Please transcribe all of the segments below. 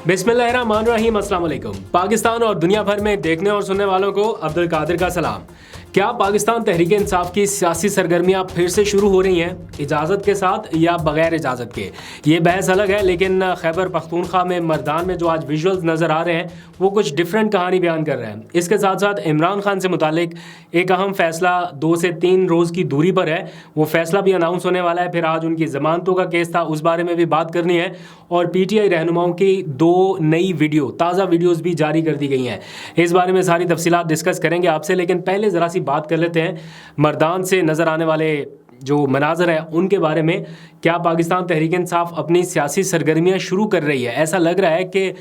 बिस्मिल्लाहिर्रहमानिर्रहीम, अस्सलाम वालेकुम। पाकिस्तान और दुनिया भर में देखने और सुनने वालों को अब्दुल कादिर का सलाम। क्या पाकिस्तान तहरीक इंसाफ की सियासी सरगर्मियां फिर से शुरू हो रही हैं, इजाज़त के साथ या बगैर इजाज़त के? ये बहस अलग है, लेकिन खैबर पख्तूनख्वा में मर्दान में जो आज विजुअल्स नज़र आ रहे हैं वो कुछ डिफरेंट कहानी बयान कर रहे हैं। इसके साथ साथ इमरान खान से मुतालिक एक अहम फैसला 2 से 3 रोज़ की दूरी पर है, वो फैसला भी अनाउंस होने वाला है। फिर आज उनकी ज़मानतों का केस था, उस बारे में भी बात करनी है। और PTI रहनुमाओं की 2 नई वीडियो, ताज़ा वीडियोज़ भी जारी कर दी गई हैं। इस बारे में सारी तफसीलात डिस्कस करेंगे आपसे, लेकिन पहले ज़रा सी बात कर लेते हैं मर्दान से नज़र आने वाले जो मनाजर हैं उनके बारे में। क्या पाकिस्तान तहरीक इंसाफ अपनी सियासी सरगर्मियां शुरू कर रही है? ऐसा लग रहा है कि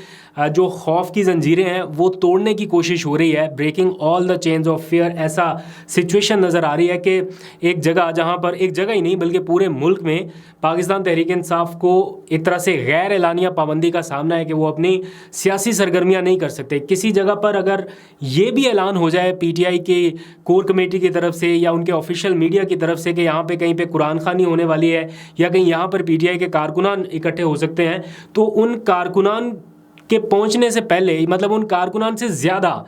जो खौफ की जंजीरें हैं वो तोड़ने की कोशिश हो रही है, breaking all the chains of fear. ऐसा सिचुएशन नज़र आ रही है कि एक जगह, जहां पर एक जगह ही नहीं बल्कि पूरे मुल्क में पाकिस्तान तहरीक इंसाफ को एक तरह से गैर एलानिया पाबंदी का सामना है कि वो अपनी सियासी सरगर्मियां नहीं कर सकते। किसी जगह पर अगर ये भी ऐलान हो जाए PTI की कोर कमेटी की तरफ से या उनके ऑफिशियल मीडिया की तरफ से कि यहाँ पे कहीं पे कुरान खानी होने वाली है या कहीं यहाँ पर PTI के कारकुनान इकट्ठे हो सकते हैं, तो उन कारकुनान के पहुँचने से पहले, मतलब उन कारकुनान से ज़्यादा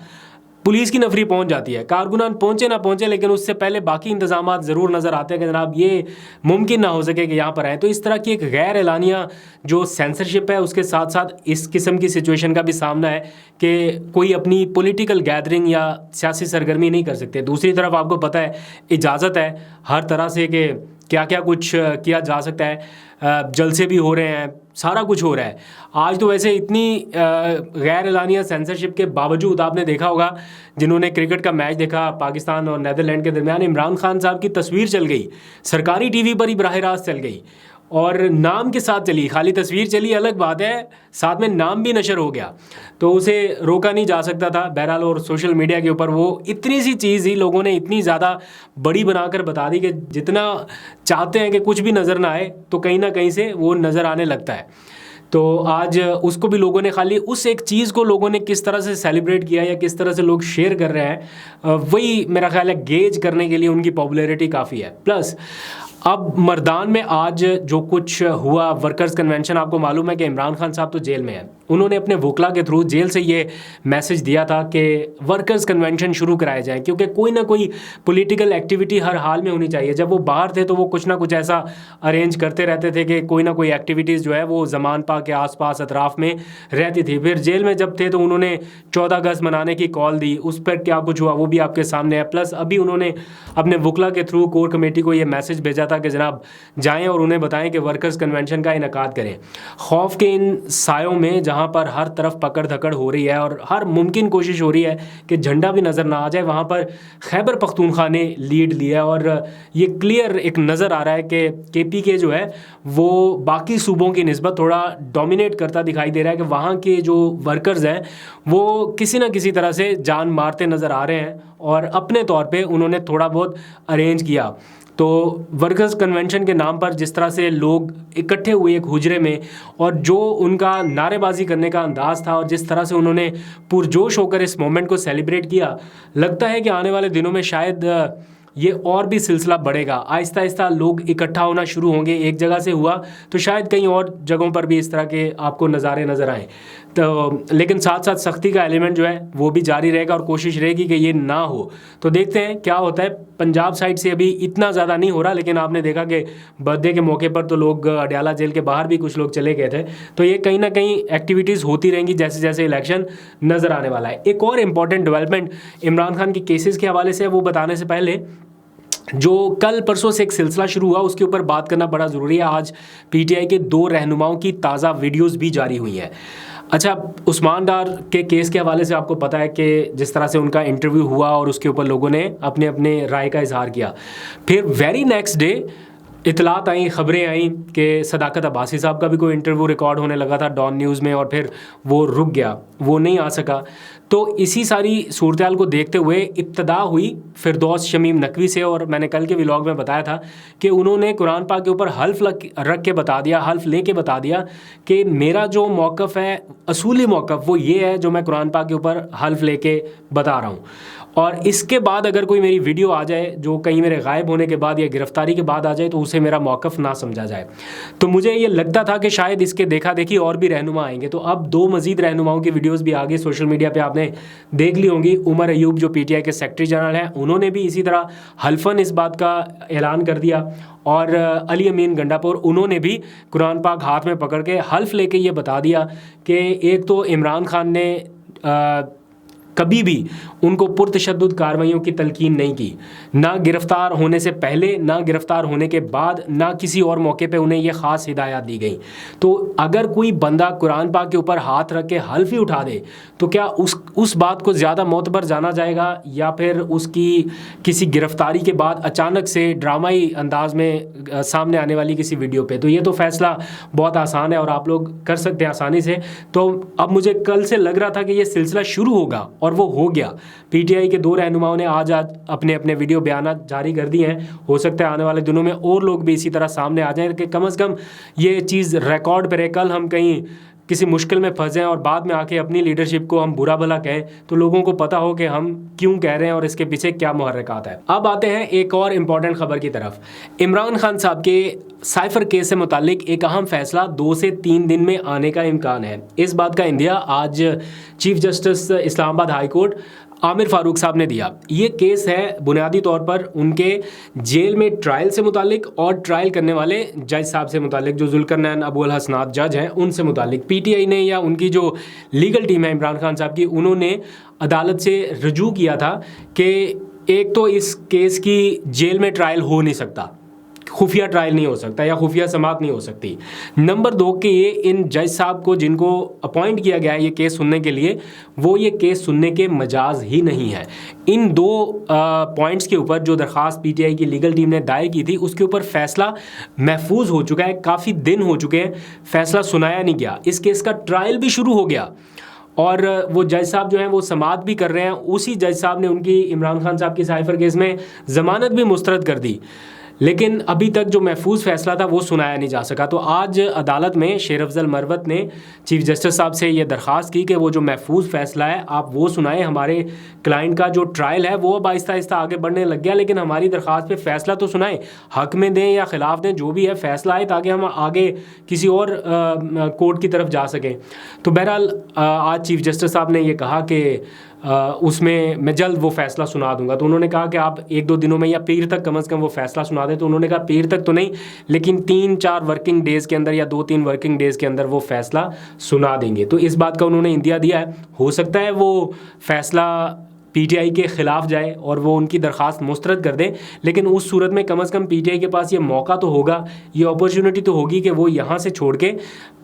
पुलिस की नफरी पहुंच जाती है। कारकुनान पहुंचे ना पहुंचे, लेकिन उससे पहले बाकी इंतजामात ज़रूर नज़र आते हैं कि जनाब ये मुमकिन ना हो सके कि यहाँ पर आए। तो इस तरह की एक गैर एलानिया जो सेंसरशिप है, उसके साथ साथ इस किस्म की सिचुएशन का भी सामना है कि कोई अपनी पॉलिटिकल गैदरिंग या सियासी सरगर्मी नहीं कर सकते। दूसरी तरफ आपको पता है इजाज़त है हर तरह से कि क्या क्या कुछ किया जा सकता है, जलसे भी हो रहे हैं, सारा कुछ हो रहा है। आज तो वैसे इतनी गैर एलानिया सेंसरशिप के बावजूद आपने देखा होगा, जिन्होंने क्रिकेट का मैच देखा पाकिस्तान और नीदरलैंड के दरमियान, इमरान खान साहब की तस्वीर चल गई, सरकारी TV पर ही बराह रास्त चल गई और नाम के साथ चली। खाली तस्वीर चली अलग बात है, साथ में नाम भी नशर हो गया, तो उसे रोका नहीं जा सकता था बहरहाल। और सोशल मीडिया के ऊपर वो इतनी सी चीज़ ही लोगों ने इतनी ज़्यादा बड़ी बनाकर बता दी कि जितना चाहते हैं कि कुछ भी नज़र ना आए तो कहीं ना कहीं से वो नज़र आने लगता है। तो आज उसको भी लोगों ने, खाली उस एक चीज़ को लोगों ने किस तरह से सेलिब्रेट किया या किस तरह से लोग शेयर कर रहे हैं, वही मेरा ख्याल है गेज करने के लिए उनकी पॉपुलैरिटी काफ़ी है। प्लस अब मर्दान में आज जो कुछ हुआ, वर्कर्स कन्वेंशन, आपको मालूम है कि इमरान खान साहब तो जेल में हैं। उन्होंने अपने वकला के थ्रू जेल से ये मैसेज दिया था कि वर्कर्स कन्वेंशन शुरू कराए जाएं, क्योंकि कोई ना कोई पॉलिटिकल एक्टिविटी हर हाल में होनी चाहिए। जब वो बाहर थे तो वो कुछ ना कुछ ऐसा अरेंज करते रहते थे कि कोई ना कोई एक्टिविटीज़ जो है वो ज़मान पाक के आसपास अतराफ़ में रहती थी। फिर जेल में जब थे तो उन्होंने 14 अगस्त मनाने की कॉल दी, उस पर क्या कुछ हुआ वो भी आपके सामने है। प्लस अभी उन्होंने अपने वकला के थ्रू कोर कमेटी को ये मैसेज भेजा था कि जनाब जाएँ और उन्हें बताएँ कि वर्कर्स कन्वेंशन का इनेकाद करें। खौफ के इन सायों में जहाँ पर हर तरफ पकड़ धकड़ हो रही है और हर मुमकिन कोशिश हो रही है कि झंडा भी नज़र ना आ जाए, वहाँ पर खैबर पख्तूनख्वा ने लीड लिया। और ये क्लियर एक नज़र आ रहा है कि KPK जो है वो बाकी सूबों की निस्बत थोड़ा डोमिनेट करता दिखाई दे रहा है, कि वहाँ के जो वर्कर्स हैं वो किसी न किसी तरह से जान मारते नज़र आ रहे हैं और अपने तौर पर उन्होंने थोड़ा बहुत अरेंज किया। तो वर्कर्स कन्वेंशन के नाम पर जिस तरह से लोग इकट्ठे हुए एक हुजरे में, और जो उनका नारेबाजी करने का अंदाज़ था और जिस तरह से उन्होंने पुरजोश होकर इस मोमेंट को सेलिब्रेट किया, लगता है कि आने वाले दिनों में शायद ये और भी सिलसिला बढ़ेगा। आहिस्ता आहिस्ता लोग इकट्ठा होना शुरू होंगे। एक जगह से हुआ तो शायद कहीं और जगहों पर भी इस तरह के आपको नज़ारे नज़र आएँ। तो लेकिन साथ साथ सख्ती का एलिमेंट जो है वो भी जारी रहेगा और कोशिश रहेगी कि ये ना हो। तो देखते हैं क्या होता है। पंजाब साइड से अभी इतना ज़्यादा नहीं हो रहा, लेकिन आपने देखा कि बर्थडे के मौके पर तो लोग अडयाला जेल के बाहर भी कुछ लोग चले गए थे। तो ये कहीं ना कहीं एक्टिविटीज़ होती रहेंगी जैसे जैसे इलेक्शन नज़र आने वाला है। एक और इम्पॉर्टेंट डेवलपमेंट इमरान खान के केसेस के हवाले से है, वो बताने से पहले जो कल परसों से एक सिलसिला शुरू हुआ उसके ऊपर बात करना बड़ा ज़रूरी है। आज PTI के 2 रहनुमाओं की ताज़ा वीडियोस भी जारी हुई हैं। अच्छा, उस्मान डार के केस के हवाले से आपको पता है कि जिस तरह से उनका इंटरव्यू हुआ और उसके ऊपर लोगों ने अपने अपने राय का इजहार किया। फिर वेरी नेक्स्ट डे इतलात आई, ख़बरें आई कि सदाकत अब्बासी साहब का भी कोई इंटरव्यू रिकॉर्ड होने लगा था डॉन न्यूज़ में, और फिर वो रुक गया, वो नहीं आ सका। तो इसी सारी सूरत हाल को देखते हुए इब्तदा हुई फिरदौस शमीम नकवी से, और मैंने कल के व्लॉग में बताया था कि उन्होंने कुरान पाक के ऊपर हल्फ रख के बता दिया, हल्फ लेके बता दिया कि मेरा जो मौक़िफ़ है, असूली मौक़िफ़ वो ये है जो मैं कुरान पाक के ऊपर हल्फ लेके बता रहा हूँ। और इसके बाद अगर कोई मेरी वीडियो आ जाए जो कहीं मेरे गायब होने के बाद या गिरफ्तारी के बाद आ जाए तो उसे मेरा मौक़िफ़ ना समझा जाए। तो मुझे ये लगता था कि शायद इसके देखा देखी और भी रहनुमा आएंगे। तो अब 2 मज़ीद रहनुमाओं की वीडियोज़ भी आगे सोशल मीडिया पर आपने देख ली होंगी। उमर अयूब जो PTI के सेक्रेटरी जनरल हैं, उन्होंने भी इसी तरह हल्फन इस बात का ऐलान कर दिया। और अली अमीन गंडापुर, उन्होंने भी कुरान पाक हाथ में पकड़ के हल्फ लेके ये बता दिया कि एक तो इमरान खान ने कभी भी उनको पुरतशद्दुद कार्रवाइयों की तलकीन नहीं की, ना गिरफ़्तार होने से पहले, ना गिरफ़्तार होने के बाद, ना किसी और मौके पे उन्हें ये ख़ास हिदायत दी गई। तो अगर कोई बंदा कुरान पाक के ऊपर हाथ रख के हल्फ ही उठा दे तो क्या उस बात को ज़्यादा मोतबर जाना जाएगा या फिर उसकी किसी गिरफ़्तारी के बाद अचानक से ड्रामाई अंदाज में सामने आने वाली किसी वीडियो पे? तो ये तो फ़ैसला बहुत आसान है और आप लोग कर सकते हैं आसानी से। तो अब मुझे कल से लग रहा था कि ये सिलसिला शुरू होगा और वो हो गया। PTI के 2 रहनुमाओं ने आज अपने अपने वीडियो बयानात जारी कर दिए हैं। हो सकता है आने वाले दिनों में और लोग भी इसी तरह सामने आ जाएं कि कम से कम ये चीज़ रिकॉर्ड पर रहे। कल हम कहीं किसी मुश्किल में फंसे और बाद में आके अपनी लीडरशिप को हम बुरा भला कहें तो लोगों को पता हो कि हम क्यों कह रहे हैं और इसके पीछे क्या मुहर्रिकात है। अब आते हैं एक और इम्पॉर्टेंट खबर की तरफ। इमरान खान साहब के साइफर केस से मुतालिक एक अहम फैसला 2 से 3 दिन में आने का इम्कान है। इस बात का इंदिया आज chief justice Islamabad high court Aamir Farooq साहब ने दिया। ये केस है बुनियादी तौर पर उनके जेल में ट्रायल से मुतालिक और ट्रायल करने वाले जज साहब से मुतालिक, जो जुल्करनैन अबू अल हसनात जज हैं, उनसे मुतालिक। PTI ने या उनकी जो लीगल टीम है इमरान खान साहब की, उन्होंने अदालत से रजू किया था कि एक तो इस केस की जेल में ट्रायल हो नहीं सकता, खुफिया ट्रायल नहीं हो सकता या खुफिया समात नहीं हो सकती। नंबर 2 कि ये इन जज साहब को जिनको अपॉइंट किया गया है ये केस सुनने के लिए, वो ये केस सुनने के मजाज ही नहीं है। इन 2 पॉइंट्स के ऊपर जो दरख्वास्त PTI की लीगल टीम ने दायर की थी उसके ऊपर फैसला महफूज हो चुका है। काफ़ी दिन हो चुके हैं, फैसला सुनाया नहीं गया। इस केस का ट्रायल भी शुरू हो गया और वो जज साहब जो हैं वो समाअत भी कर रहे हैं। उसी जज साहब ने उनकी इमरान खान साहब की साइफर केस में ज़मानत भी मुस्तरद कर दी, लेकिन अभी तक जो महफूज फैसला था वो सुनाया नहीं जा सका। तो आज अदालत में शेर अफजल मरवत ने चीफ जस्टिस साहब से ये दरख्वास्त की कि वो जो महफूज फैसला है आप वो सुनाएं। हमारे क्लाइंट का जो ट्रायल है वो अब आहिस्ता आहिस्ता आगे बढ़ने लग गया, लेकिन हमारी दरख्वास्त पे फैसला तो सुनाएं, हक में दें या ख़िलाफ़ दें, जो भी है फैसला आए ताकि हम आगे किसी और कोर्ट की तरफ जा सकें। तो बहरहाल आज चीफ जस्टिस साहब ने ये कहा कि उसमें मैं जल्द वो फ़ैसला सुना दूंगा। तो उन्होंने कहा कि आप 1-2 दिनों में या पीर तक कम से कम वो फ़ैसला सुना दें। तो उन्होंने कहा पीर तक तो नहीं, लेकिन 3-4 वर्किंग डेज़ के अंदर या 2-3 वर्किंग डेज़ के अंदर वो फ़ैसला सुना देंगे। तो इस बात का उन्होंने इंदिया दिया है। हो सकता है वो फ़ैसला PTI के ख़िलाफ़ जाए और वो उनकी दरख्वास्त मुस्तरद कर दें, लेकिन उस सूरत में कम से कम PTI के पास ये मौका तो होगा, ये अपॉर्चुनिटी तो होगी कि वो यहाँ से छोड़ के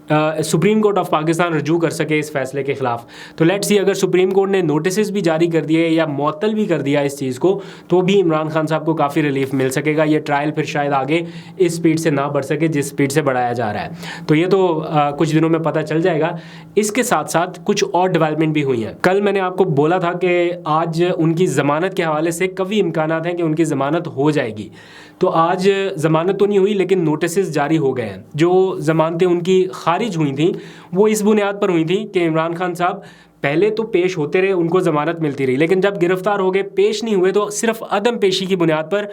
सुप्रीम कोर्ट ऑफ पाकिस्तान रजू कर सके इस फैसले के ख़िलाफ़। तो लेट्स सी, अगर सुप्रीम कोर्ट ने नोटिस भी जारी कर दिए या मुअत्तल भी कर दिया इस चीज़ को, तो भी इमरान खान साहब को काफ़ी रिलीफ मिल सकेगा। ये ट्रायल फिर शायद आगे इस स्पीड से ना बढ़ सके जिस स्पीड से बढ़ाया जा रहा है। तो ये तो कुछ दिनों में पता चल जाएगा। इसके साथ साथ कुछ और डेवलपमेंट भी हुई हैं। कल मैंने आपको बोला था कि आज उनकी ज़मानत के हवाले से कभी इम्कानात हैं कि उनकी ज़मानत हो जाएगी। तो आज ज़मानत तो नहीं हुई, लेकिन नोटिस जारी हो गए हैं। जो ज़मानतें उनकी खारिज हुई थी वो इस बुनियाद पर हुई थी कि इमरान खान साहब पहले तो पेश होते रहे, उनको ज़मानत मिलती रही, लेकिन जब गिरफ़्तार हो गए, पेश नहीं हुए, तो सिर्फ अदम पेशी की बुनियाद पर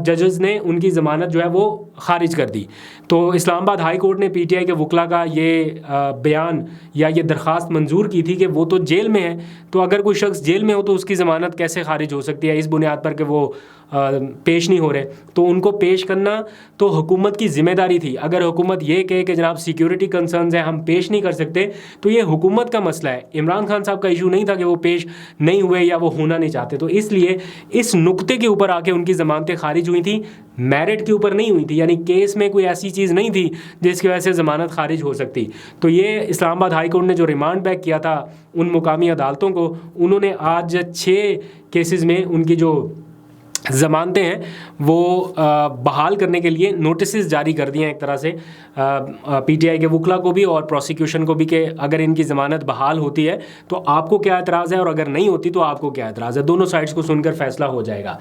जजेस ने उनकी ज़मानत जो है वो ख़ारिज कर दी। तो इस्लामाबाद हाई कोर्ट ने PTI के वकला का ये बयान या ये दरख्वास्त मंजूर की थी कि वो तो जेल में है, तो अगर कोई शख्स जेल में हो तो उसकी ज़मानत कैसे ख़ारिज हो सकती है इस बुनियाद पर कि वो पेश नहीं हो रहे। तो उनको पेश करना तो हुकूमत की ज़िम्मेदारी थी। अगर हुकूमत ये कहे कि जनाब सिक्योरिटी कंसर्न्स हैं, हम पेश नहीं कर सकते, तो ये हुकूमत का मसला है। इमरान खान साहब का इशू नहीं था कि वो पेश नहीं हुए या वो होना नहीं चाहते। तो इसलिए इस नुक्ते के ऊपर आके उनकी ज़मानतें खारिज हुई थी, मेरिट के ऊपर नहीं हुई थी, यानी केस में कोई ऐसी चीज़ नहीं थी जिसकी वजह से ज़मानत खारिज हो सकती। तो ये इस्लामाबाद हाई कोर्ट ने जो रिमांड बैक किया था उन मुकामी अदालतों को, उन्होंने आज 6 केसेस में उनकी जो ज़मानतें हैं वो बहाल करने के लिए नोटिसेस जारी कर दिए हैं एक तरह से पीटीआई के वकला को भी और प्रोसिक्यूशन को भी कि अगर इनकी ज़मानत बहाल होती है तो आपको क्या एतराज़ है और अगर नहीं होती तो आपको क्या एतराज़ है। दोनों साइड्स को सुनकर फैसला हो जाएगा।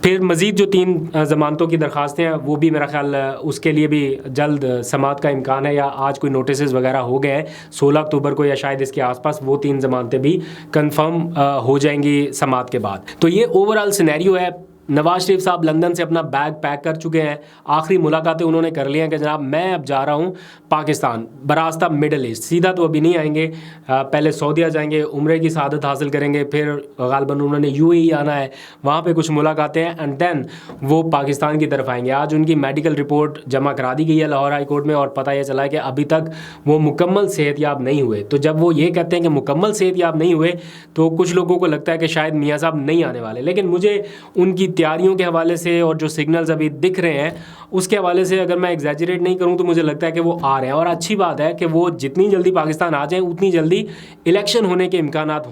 फिर मज़ीद जो 3 ज़मानतों की दरख्वास्तें हैं वो भी मेरा ख्याल उसके लिए भी जल्द समाअत का इम्कान है या आज कोई नोटिस वगैरह हो गए हैं 16 अक्टूबर को या शायद इसके आसपास वो 3 ज़मानतें भी कन्फर्म हो जाएंगी समाअत के बाद। तो ये ओवरऑल सिनेरियो है। नवाज शरीफ साहब लंदन से अपना बैग पैक कर चुके हैं। आखिरी मुलाकातें उन्होंने कर ली हैं कि जनाब मैं अब जा रहा हूँ पाकिस्तान बरास्ता मिडल ईस्ट। सीधा तो अभी नहीं आएंगे, पहले सऊदीया जाएंगे, उम्रे की सआदत हासिल करेंगे, फिर गालिबन उन्होंने यूएई आना है, वहाँ पे कुछ मुलाकातें हैं एंड देन वो पाकिस्तान की तरफ आएंगे। आज उनकी मेडिकल रिपोर्ट जमा करा दी गई है लाहौर हाई कोर्ट में और पता यह चला है कि अभी तक वो मुकम्मल सेहतयाब नहीं हुए। तो जब वो ये कहते हैं कि मुकम्मल सेहतयाब नहीं हुए तो कुछ लोगों को लगता है कि शायद मियाँ साहब नहीं आने वाले, लेकिन मुझे उनकी तैयारियों के हवाले से और जो सिग्नल्स अभी दिख रहे हैं उसके हवाले से अगर मैं एग्जैजरेट नहीं करूं तो मुझे लगता है कि वो आ रहे हैं। और अच्छी बात है कि वो जितनी जल्दी पाकिस्तान आ जाएं उतनी जल्दी इलेक्शन होने के इम्कानात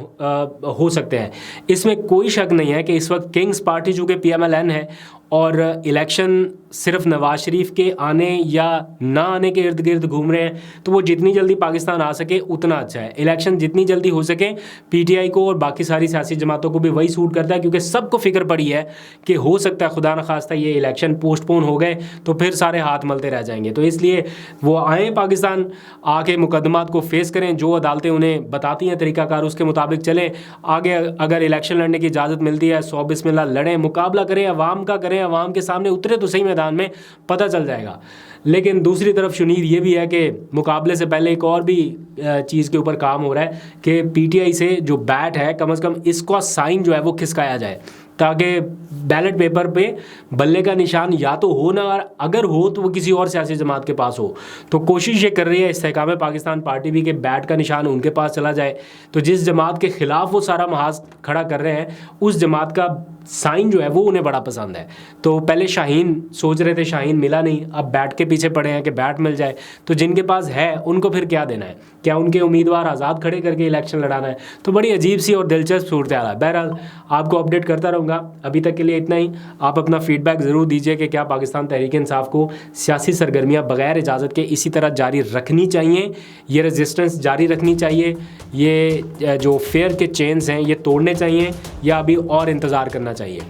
हो सकते हैं। इसमें कोई शक नहीं है कि इस वक्त किंग्स पार्टी चूँकि PMLN है और इलेक्शन सिर्फ नवाज शरीफ के आने या ना आने के इर्द गिर्द घूम रहे हैं, तो वो जितनी जल्दी पाकिस्तान आ सके उतना अच्छा है। इलेक्शन जितनी जल्दी हो सके पीटीआई को और बाकी सारी सियासी जमातों को भी वही सूट करता है, क्योंकि सबको फिक्र पड़ी है कि हो सकता है खुदा न खास्ता ये इलेक्शन पोस्टपोन हो गए तो फिर सारे हाथ मलते रह जाएंगे। तो इसलिए वो आए पाकिस्तान, आके मुकदमात को फेस करें, जो अदालतें उन्हें बताती हैं तरीक़ाकार उसके मुताबिक चलें। आगे अगर इलेक्शन लड़ने की इजाज़त मिलती है 100 बिस्मिल्लाह लड़ें, मुकाबला करें, अवाम का करें, अवाम के सामने उतरे तो सही मैदान में, पता चल जाएगा। लेकिन दूसरी तरफ शुनीद ये भी है कि मुकाबले से पहले एक और भी चीज़ के ऊपर काम हो रहा है कि पीटीआई से जो बैट है कम से कम इसका साइन जो है वो खिसकाया जाए ताकि बैलेट पेपर पे बल्ले का निशान या तो हो ना, और अगर हो तो वो किसी और सियासी जमात के पास हो। तो कोशिश ये कर रही है इस्तेहकाम पाकिस्तान पार्टी भी कि बैट का निशान उनके पास चला जाए। तो जिस जमात के ख़िलाफ़ वो सारा महाज खड़ा कर रहे हैं उस जमात का साइन जो है वो उन्हें बड़ा पसंद है। तो पहले शाहीन सोच रहे थे, शाहीन मिला नहीं, अब बैट के पीछे पड़े हैं कि बैट मिल जाए। तो जिनके पास है उनको फिर क्या देना है? क्या उनके उम्मीदवार आज़ाद खड़े करके इलेक्शन लड़ाना है? तो बड़ी अजीब सी और दिलचस्प सूरत हाल है। बहरहाल आपको अपडेट करता रहूँगा। अभी तक के लिए इतना ही। आप अपना फीडबैक ज़रूर दीजिए कि क्या पाकिस्तान तहरीक इंसाफ को सियासी सरगर्मियाँ बग़ैर इजाज़त के इसी तरह जारी रखनी चाहिए, ये रेजिस्टेंस जारी रखनी चाहिए, ये जो फेयर के चेन्स हैं ये तोड़ने चाहिए, या अभी और इंतज़ार करना चाहिए?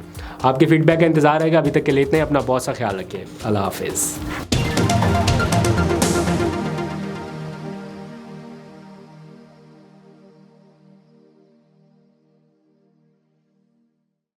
आपके फीडबैक का इंतज़ार रहेगा। अभी तक के लिए इतना ही। अपना बहुत सा ख्याल रखिए। अल्लाह हाफिज़।